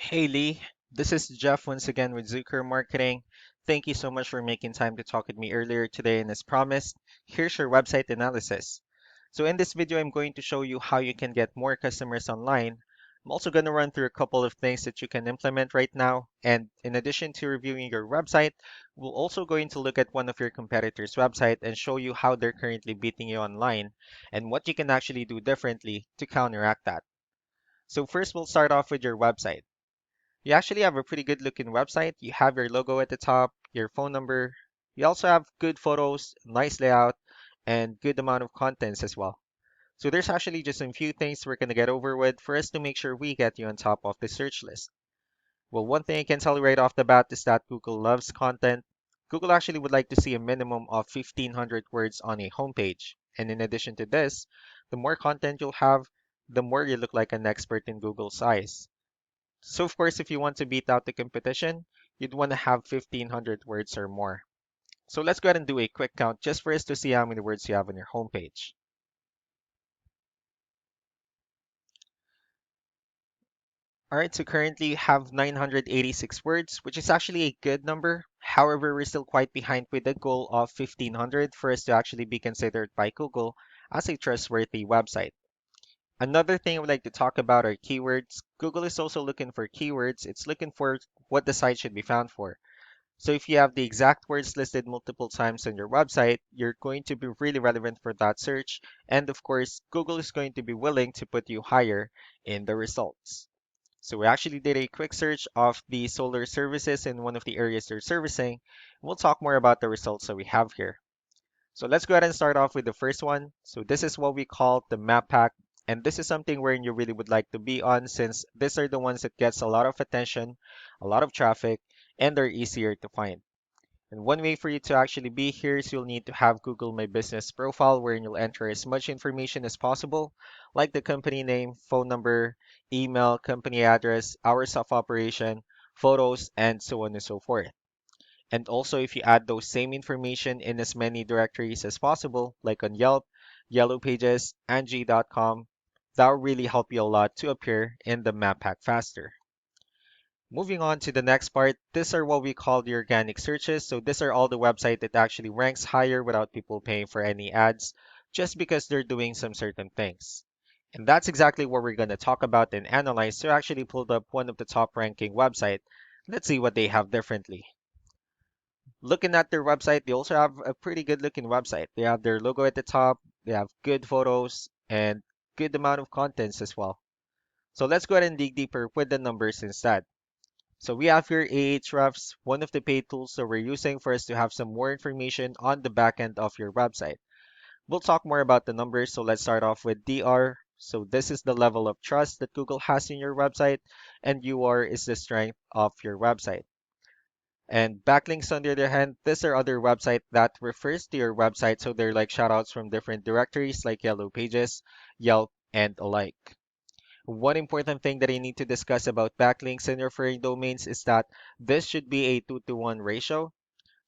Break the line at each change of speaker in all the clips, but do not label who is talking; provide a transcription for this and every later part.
Hey Lee, this is Jeff once again with Zucker Marketing. Thank you so much for making time to talk with me earlier today. And as promised, here's your website analysis. So in this video, I'm going to show you how you can get more customers online. I'm also going to run through a couple of things that you can implement right now. And in addition to reviewing your website, we're also going to look at one of your competitors' website and show you how they're currently beating you online and what you can actually do differently to counteract that. So first, we'll start off with your website. You actually have a pretty good looking website. You have your logo at the top, your phone number. You also have good photos, nice layout, and good amount of contents as well. So there's actually just a few things we're going to get over with for us to make sure we get you on top of the search list. Well, one thing I can tell you right off the bat is that Google loves content. Google actually would like to see a minimum of 1,500 words on a homepage. And in addition to this, the more content you'll have, the more you look like an expert in Google's eyes. So of course, if you want to beat out the competition, you'd want to have 1,500 words or more. So let's go ahead and do a quick count just for us to see how many words you have on your homepage. All right, so currently you have 986 words, which is actually a good number. However, we're still quite behind with the goal of 1,500 for us to actually be considered by Google as a trustworthy website. Another thing I would like to talk about are keywords. Google is also looking for keywords. It's looking for what the site should be found for. So if you have the exact words listed multiple times on your website, you're going to be really relevant for that search. And of course, Google is going to be willing to put you higher in the results. So we actually did a quick search of the solar services in one of the areas they're servicing. We'll talk more about the results that we have here. So let's go ahead and start off with the first one. So this is what we call the map pack. And this is something where you really would like to be on since these are the ones that gets a lot of attention, a lot of traffic, and they're easier to find. And one way for you to actually be here is you'll need to have Google My Business profile wherein you'll enter as much information as possible, like the company name, phone number, email, company address, hours of operation, photos, and so on and so forth. And also, if you add those same information in as many directories as possible, like on Yelp, Yellow Pages, Angie.com, that will really help you a lot to appear in the map pack faster. Moving on to the next part, these are what we call the organic searches. So these are all the website that actually ranks higher without people paying for any ads, just because they're doing some certain things. And that's exactly what we're going to talk about and analyze. So I actually pulled up one of the top ranking website. Let's see what they have differently. Looking at their website, they also have a pretty good looking website. They have their logo at the top, they have good photos, and good amount of contents as well. So let's go ahead and dig deeper with the numbers instead. So we have here Ahrefs, one of the paid tools that we're using for us to have some more information on the back end of your website. We'll talk more about the numbers, so let's start off with DR. So this is the level of trust that Google has in your website, and UR is the strength of your website. And backlinks, on the other hand, these are other websites that refers to your website, so they're like shoutouts from different directories like Yellow Pages, Yelp, and alike. One important thing that I need to discuss about backlinks and referring domains is that this should be a 2-to-1 ratio.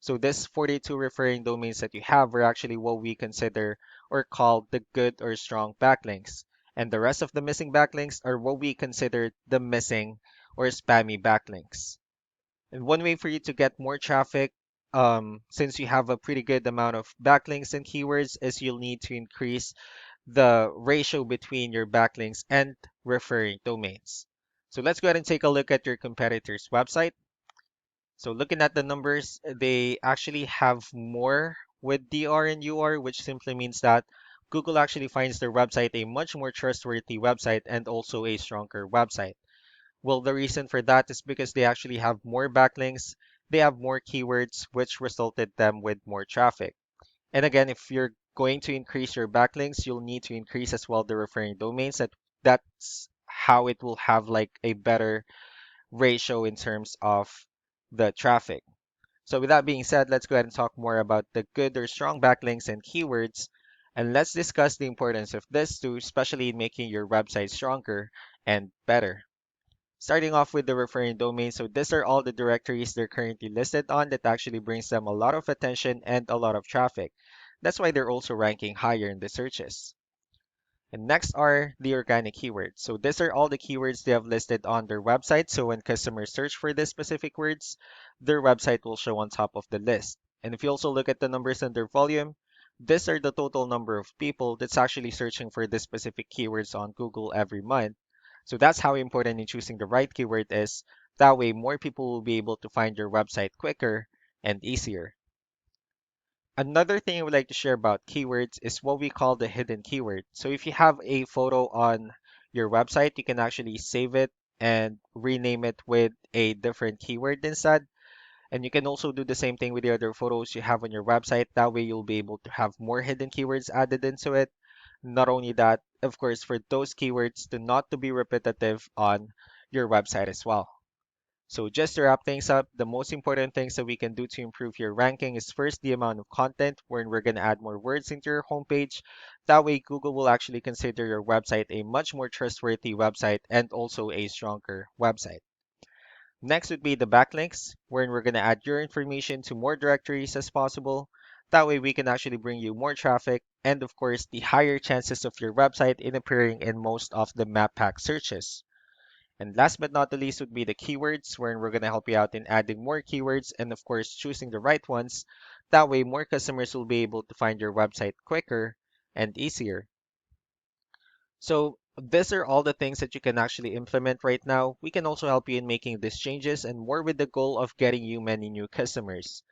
So this 42 referring domains that you have are actually what we consider or call the good or strong backlinks. And the rest of the missing backlinks are what we consider the missing or spammy backlinks. And one way for you to get more traffic, since you have a pretty good amount of backlinks and keywords, is you'll need to increase the ratio between your backlinks and referring domains. So let's go ahead and take a look at your competitor's website. So looking at the numbers, they actually have more with DR and UR, which simply means that Google actually finds their website a much more trustworthy website and also a stronger website. Well, the reason for that is because they actually have more backlinks, they have more keywords, which resulted them with more traffic. And again, if you're going to increase your backlinks, you'll need to increase as well the referring domains. That's how it will have like a better ratio in terms of the traffic. So with that being said, let's go ahead and talk more about the good or strong backlinks and keywords. And let's discuss the importance of this too, especially in making your website stronger and better. Starting off with the referring domain, so these are all the directories they're currently listed on that actually brings them a lot of attention and a lot of traffic. That's why they're also ranking higher in the searches. And next are the organic keywords. So these are all the keywords they have listed on their website. So when customers search for these specific words, their website will show on top of the list. And if you also look at the numbers and their volume, these are the total number of people that's actually searching for this specific keywords on Google every month. So that's how important in choosing the right keyword is. That way, more people will be able to find your website quicker and easier. Another thing I would like to share about keywords is what we call the hidden keyword. So if you have a photo on your website, you can actually save it and rename it with a different keyword instead. And you can also do the same thing with the other photos you have on your website. That way you'll be able to have more hidden keywords added into it. Not only that, of course, for those keywords to not to be repetitive on your website as well. So just to wrap things up, the most important things that we can do to improve your ranking is first the amount of content, wherein we're going to add more words into your homepage. That way, Google will actually consider your website a much more trustworthy website and also a stronger website. Next would be the backlinks, wherein we're going to add your information to more directories as possible. That way, we can actually bring you more traffic and, of course, the higher chances of your website in appearing in most of the map pack searches. And last but not the least would be the keywords, wherein we're going to help you out in adding more keywords and, of course, choosing the right ones. That way, more customers will be able to find your website quicker and easier. So, these are all the things that you can actually implement right now. We can also help you in making these changes and more with the goal of getting you many new customers.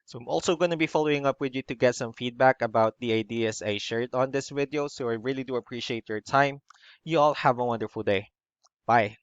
So, I'm also going to be following up with you to get some feedback about the ideas I shared on this video. So, I really do appreciate your time. You all have a wonderful day. Bye.